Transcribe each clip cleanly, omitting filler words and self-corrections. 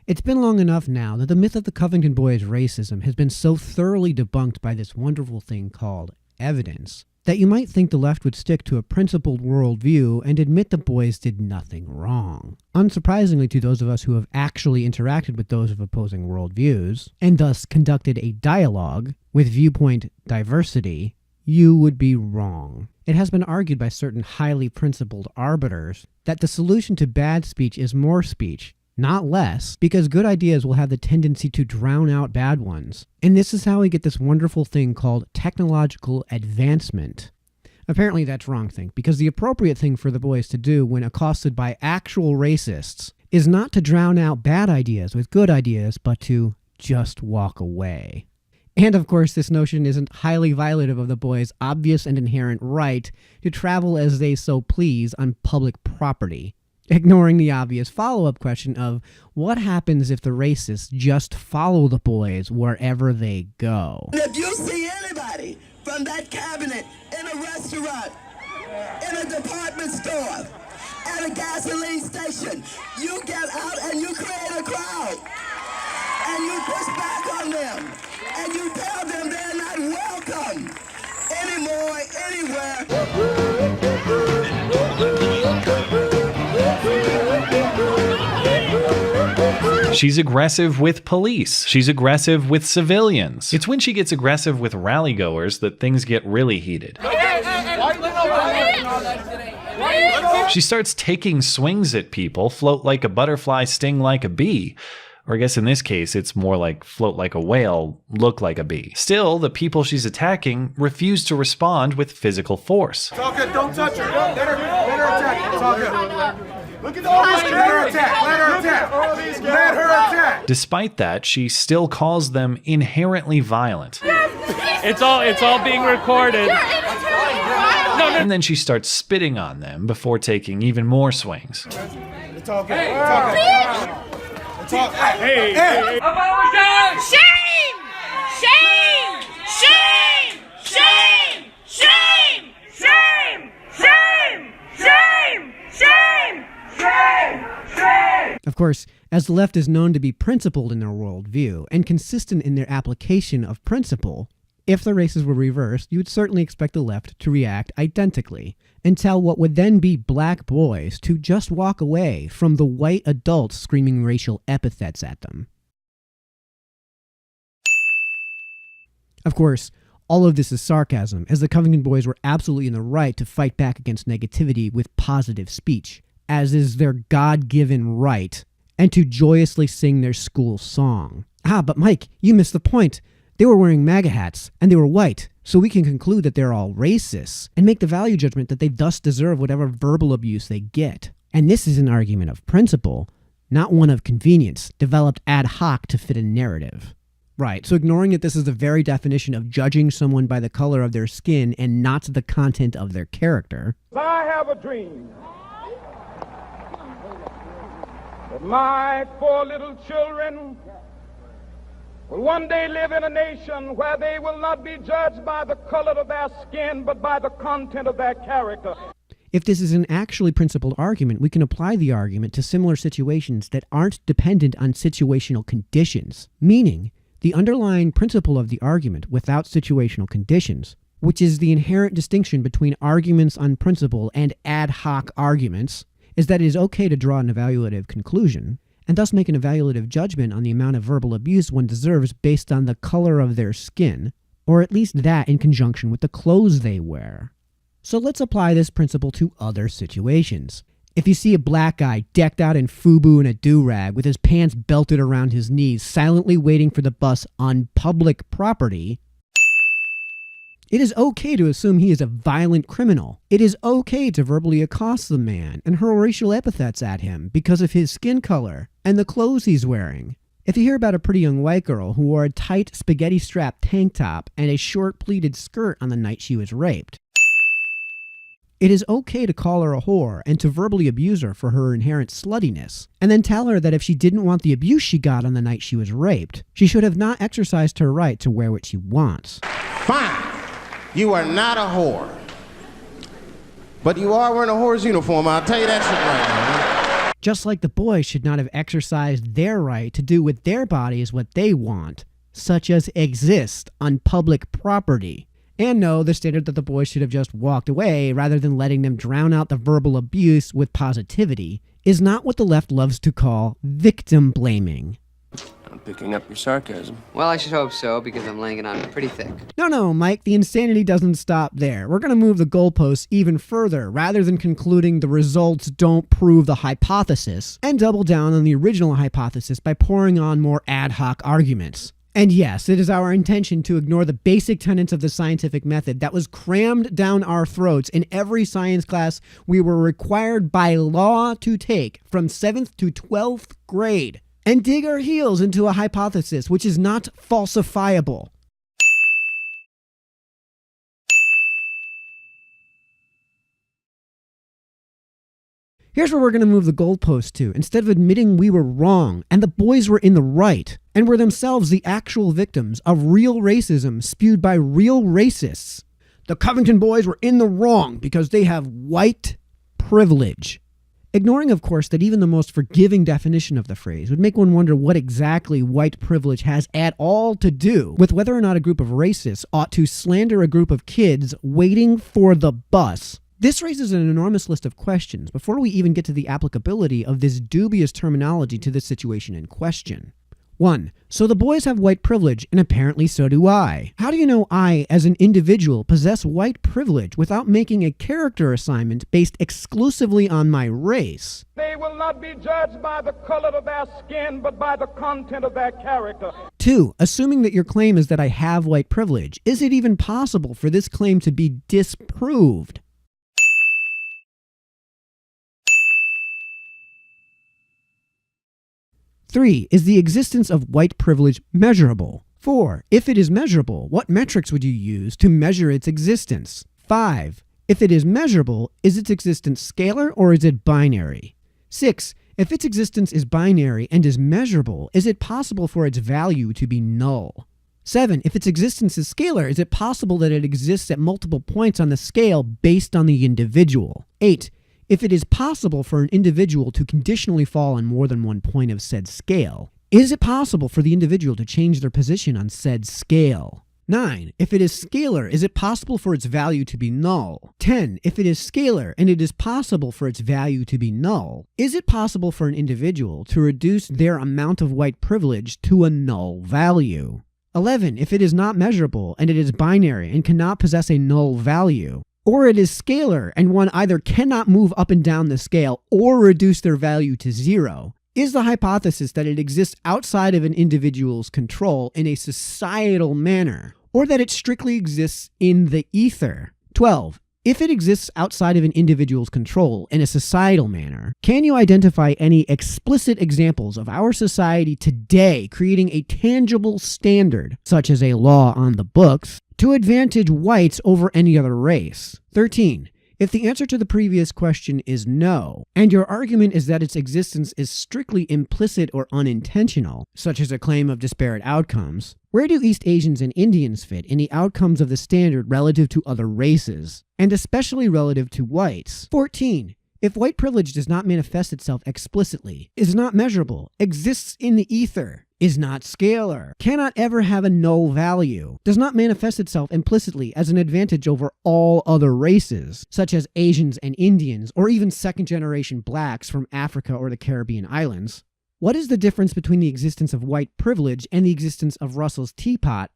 It's been long enough now that the myth of the Covington boys' racism has been so thoroughly debunked by this wonderful thing called evidence that you might think the left would stick to a principled worldview and admit the boys did nothing wrong. Unsurprisingly to those of us who have actually interacted with those of opposing worldviews, and thus conducted a dialogue with viewpoint diversity, you would be wrong. It has been argued by certain highly principled arbiters that the solution to bad speech is more speech, not less, because good ideas will have the tendency to drown out bad ones. And this is how we get this wonderful thing called technological advancement. Apparently that's wrong thing, because the appropriate thing for the boys to do when accosted by actual racists is not to drown out bad ideas with good ideas, but to just walk away. And of course, this notion isn't highly violative of the boys' obvious and inherent right to travel as they so please on public property, ignoring the obvious follow-up question of what happens if the racists just follow the boys wherever they go. If you see anybody from that cabinet in a restaurant, in a department store, at a gasoline station, you get out and you create a crowd. And you push back on them. And you tell them they're not welcome anymore, anywhere. She's aggressive with police. She's aggressive with civilians. It's when she gets aggressive with rallygoers that things get really heated. She starts taking swings at people, float like a butterfly, sting like a bee. Or I guess in this case, it's more like float like a whale, look like a bee. Still, the people she's attacking refuse to respond with physical force. It's all good. Don't touch her. Let her attack. It's all good. Look at all this. Let her attack. Let her attack. Let her attack. Despite that, she still calls them inherently violent. It's all being recorded. And then she starts spitting on them before taking even more swings. It's all good. It's all good. Hey! Shame! Shame! Shame! Shame! Shame! Shame! Shame! Shame! Shame! Shame! Shame! Of course, as the left is known to be principled in their worldview and consistent in their application of principle, if the races were reversed, you would certainly expect the left to react identically and tell what would then be black boys to just walk away from the white adults screaming racial epithets at them. Of course, all of this is sarcasm, as the Covington boys were absolutely in the right to fight back against negativity with positive speech, as is their God-given right, and to joyously sing their school song. But Mike, you missed the point. They were wearing MAGA hats, and they were white, so we can conclude that they're all racists, and make the value judgment that they thus deserve whatever verbal abuse they get. And this is an argument of principle, not one of convenience, developed ad hoc to fit a narrative. Right, so ignoring that this is the very definition of judging someone by the color of their skin and not the content of their character. I have a dream that my 4 little children will one day live in a nation where they will not be judged by the color of their skin, but by the content of their character. If this is an actually principled argument, we can apply the argument to similar situations that aren't dependent on situational conditions, meaning the underlying principle of the argument without situational conditions, which is the inherent distinction between arguments on principle and ad hoc arguments, is that it is okay to draw an evaluative conclusion, and thus make an evaluative judgment on the amount of verbal abuse one deserves based on the color of their skin, or at least that in conjunction with the clothes they wear. So let's apply this principle to other situations. If you see a black guy decked out in FUBU and a do-rag with his pants belted around his knees, silently waiting for the bus on public property, it is okay to assume he is a violent criminal. It is okay to verbally accost the man and hurl racial epithets at him because of his skin color and the clothes he's wearing. If you hear about a pretty young white girl who wore a tight spaghetti-strapped tank top and a short pleated skirt on the night she was raped, it is okay to call her a whore and to verbally abuse her for her inherent sluttiness, and then tell her that if she didn't want the abuse she got on the night she was raped, she should have not exercised her right to wear what she wants. Fine. You are not a whore. But you are wearing a whore's uniform, I'll tell you that shit right now. Just like the boys should not have exercised their right to do with their bodies what they want, such as exist on public property. And no, the standard that the boys should have just walked away rather than letting them drown out the verbal abuse with positivity is not what the left loves to call victim blaming. I'm picking up your sarcasm. Well, I should hope so, because I'm laying it on pretty thick. No, Mike, the insanity doesn't stop there. We're going to move the goalposts even further, rather than concluding the results don't prove the hypothesis, and double down on the original hypothesis by pouring on more ad hoc arguments. And yes, it is our intention to ignore the basic tenets of the scientific method that was crammed down our throats in every science class we were required by law to take from 7th to 12th grade, and dig our heels into a hypothesis which is not falsifiable. Here's where we're going to move the goalpost to. Instead of admitting we were wrong and the boys were in the right and were themselves the actual victims of real racism spewed by real racists, the Covington boys were in the wrong because they have white privilege. Ignoring, of course, that even the most forgiving definition of the phrase would make one wonder what exactly white privilege has at all to do with whether or not a group of racists ought to slander a group of kids waiting for the bus. This raises an enormous list of questions before we even get to the applicability of this dubious terminology to the situation in question. 1. So the boys have white privilege, and apparently so do I. How do you know I, as an individual, possess white privilege without making a character assignment based exclusively on my race? They will not be judged by the color of their skin, but by the content of their character. 2. Assuming that your claim is that I have white privilege, is it even possible for this claim to be disproved? 3. Is the existence of white privilege measurable? 4. If it is measurable, what metrics would you use to measure its existence? 5. If it is measurable, is its existence scalar or is it binary? 6. If its existence is binary and is measurable, is it possible for its value to be null? 7. If its existence is scalar, is it possible that it exists at multiple points on the scale based on the individual? 8. If it is possible for an individual to conditionally fall on more than one point of said scale, is it possible for the individual to change their position on said scale? 9. If it is scalar, is it possible for its value to be null? 10. If it is scalar and it is possible for its value to be null, is it possible for an individual to reduce their amount of white privilege to a null value? 11. If it is not measurable and it is binary and cannot possess a null value, or it is scalar and one either cannot move up and down the scale or reduce their value to 0, is the hypothesis that it exists outside of an individual's control in a societal manner, or that it strictly exists in the ether? 12. If it exists outside of an individual's control in a societal manner, can you identify any explicit examples of our society today creating a tangible standard, such as a law on the books, to advantage whites over any other race? 13. If the answer to the previous question is no, and your argument is that its existence is strictly implicit or unintentional, such as a claim of disparate outcomes, where do East Asians and Indians fit in the outcomes of the standard relative to other races, and especially relative to whites? 14. If white privilege does not manifest itself explicitly, is not measurable, exists in the ether, is not scalar, cannot ever have a null value, does not manifest itself implicitly as an advantage over all other races, such as Asians and Indians, or even second-generation blacks from Africa or the Caribbean islands, what is the difference between the existence of white privilege and the existence of Russell's teapot?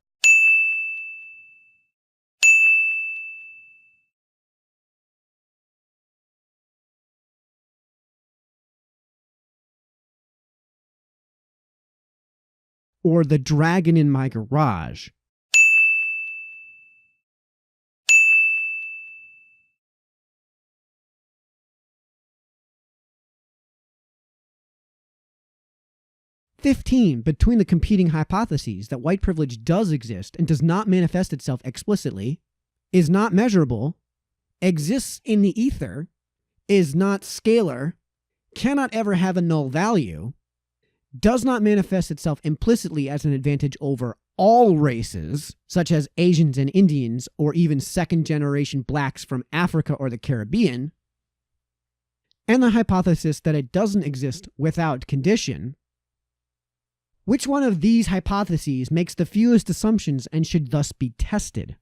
Or the dragon in my garage? (15) Between the competing hypotheses that white privilege does exist and does not manifest itself explicitly, is not measurable, exists in the ether, is not scalar, cannot ever have a null value, does not manifest itself implicitly as an advantage over all races, such as Asians and Indians, or even second-generation blacks from Africa or the Caribbean, and the hypothesis that it doesn't exist without condition, which one of these hypotheses makes the fewest assumptions and should thus be tested?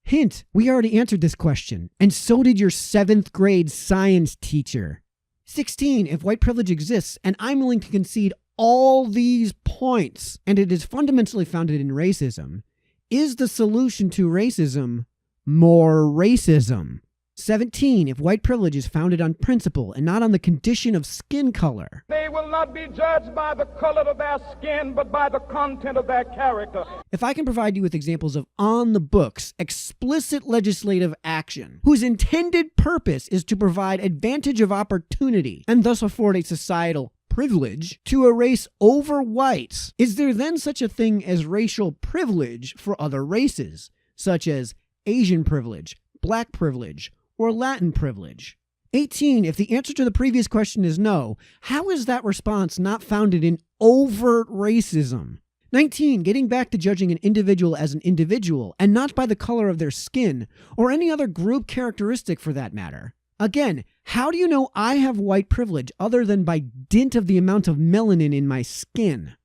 Hint, we already answered this question, and so did your 7th grade science teacher. 16, if white privilege exists, and I'm willing to concede all these points, and it is fundamentally founded in racism, is the solution to racism more racism? 17, if white privilege is founded on principle and not on the condition of skin color. They will not be judged by the color of their skin, but by the content of their character. If I can provide you with examples of on-the-books, explicit legislative action, whose intended purpose is to provide advantage of opportunity and thus afford a societal privilege to a race over whites, is there then such a thing as racial privilege for other races, such as Asian privilege, Black privilege, or Latin privilege? 18, if the answer to the previous question is no, how is that response not founded in overt racism? 19, getting back to judging an individual as an individual and not by the color of their skin or any other group characteristic for that matter. Again, how do you know I have white privilege other than by dint of the amount of melanin in my skin?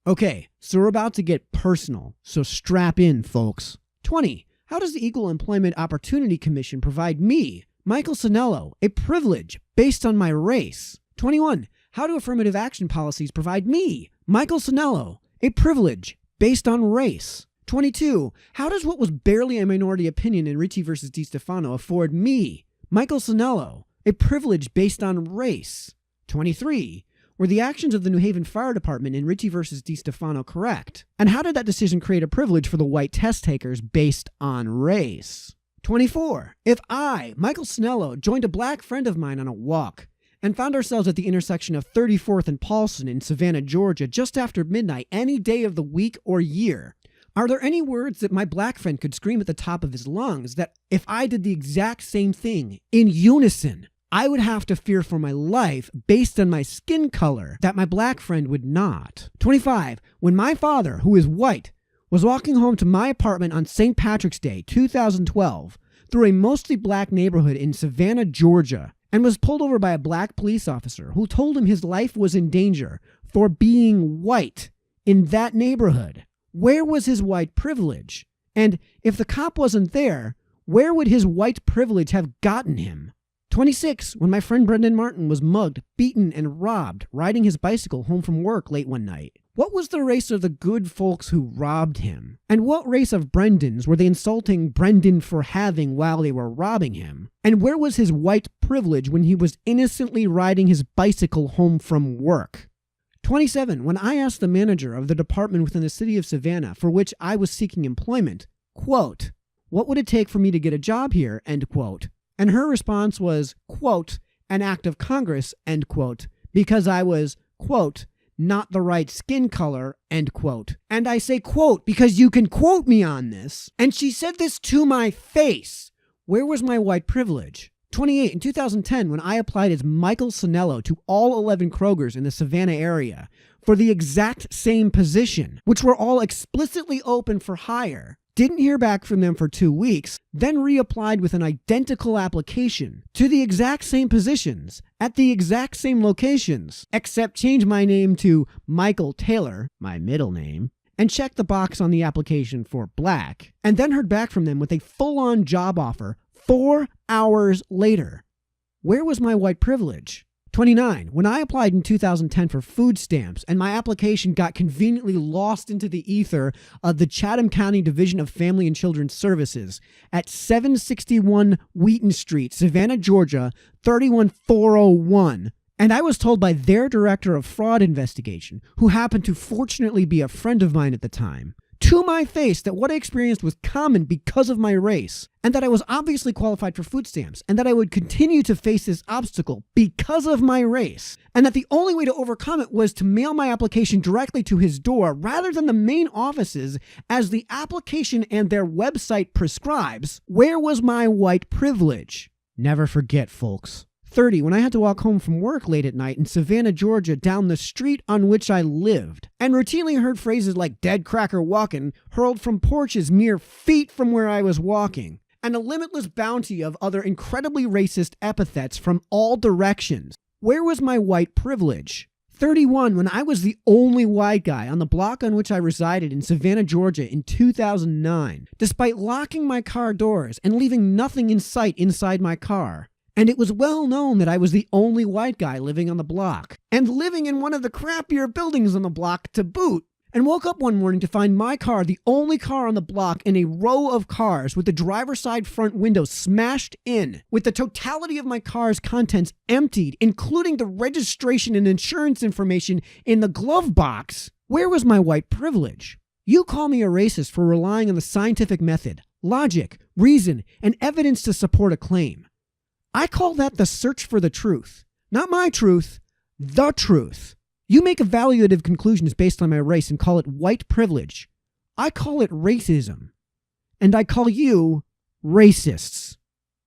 Okay, so we're about to get personal, so strap in, folks. 20, how does the Equal Employment Opportunity Commission provide me, Michael Sanello, a privilege based on my race? 21, how do affirmative action policies provide me, Michael Sanello, a privilege based on race? 22, how does what was barely a minority opinion in Ricci versus DiStefano afford me, Michael Sanello, a privilege based on race? 23, were the actions of the New Haven Fire Department in Ricci versus DiStefano correct? And how did that decision create a privilege for the white test takers based on race? 24, if I, Michael Sanello, joined a black friend of mine on a walk and found ourselves at the intersection of 34th and Paulson in Savannah, Georgia, just after midnight any day of the week or year, are there any words that my black friend could scream at the top of his lungs that if I did the exact same thing in unison, I would have to fear for my life based on my skin color that my black friend would not? 25, when my father, who is white, was walking home to my apartment on St. Patrick's Day, 2012, through a mostly black neighborhood in Savannah, Georgia, and was pulled over by a black police officer who told him his life was in danger for being white in that neighborhood, where was his white privilege? And if the cop wasn't there, where would his white privilege have gotten him? 26, when my friend Brendan Martin was mugged, beaten, and robbed riding his bicycle home from work late one night, what was the race of the good folks who robbed him? And what race of Brendans were they insulting Brendan for having while they were robbing him? And where was his white privilege when he was innocently riding his bicycle home from work? 27, when I asked the manager of the department within the city of Savannah for which I was seeking employment, quote, what would it take for me to get a job here, end quote? And her response was, quote, an act of Congress, end quote, because I was, quote, not the right skin color, end quote. And I say quote because you can quote me on this. And she said this to my face. Where was my white privilege? 28, in 2010, when I applied as Michael Sanello to all 11 Krogers in the Savannah area for the exact same position, which were all explicitly open for hire, didn't hear back from them for 2 weeks, then reapplied with an identical application to the exact same positions at the exact same locations, except change my name to Michael Taylor, my middle name, and checked the box on the application for black, and then heard back from them with a full-on job offer 4 hours later. Where was my white privilege? 29, when I applied in 2010 for food stamps and my application got conveniently lost into the ether of the Chatham County Division of Family and Children's Services at 761 Wheaton Street, Savannah, Georgia, 31401, and I was told by their director of fraud investigation, who happened to fortunately be a friend of mine at the time, to my face that what I experienced was common because of my race, and that I was obviously qualified for food stamps, and that I would continue to face this obstacle because of my race, and that the only way to overcome it was to mail my application directly to his door rather than the main offices as the application and their website prescribes. Where was my white privilege? Never forget, folks. 30, when I had to walk home from work late at night in Savannah, Georgia, down the street on which I lived, and routinely heard phrases like dead cracker walkin' hurled from porches mere feet from where I was walking, and a limitless bounty of other incredibly racist epithets from all directions. Where was my white privilege? 31, when I was the only white guy on the block on which I resided in Savannah, Georgia in 2009, despite locking my car doors and leaving nothing in sight inside my car. And it was well known that I was the only white guy living on the block, and living in one of the crappier buildings on the block to boot. And woke up one morning to find my car the only car on the block in a row of cars with the driver's side front window smashed in, with the totality of my car's contents emptied, including the registration and insurance information in the glove box. Where was my white privilege? You call me a racist for relying on the scientific method, logic, reason, and evidence to support a claim. I call that the search for the truth. Not my truth, the truth. You make evaluative conclusions based on my race and call it white privilege. I call it racism. And I call you racists.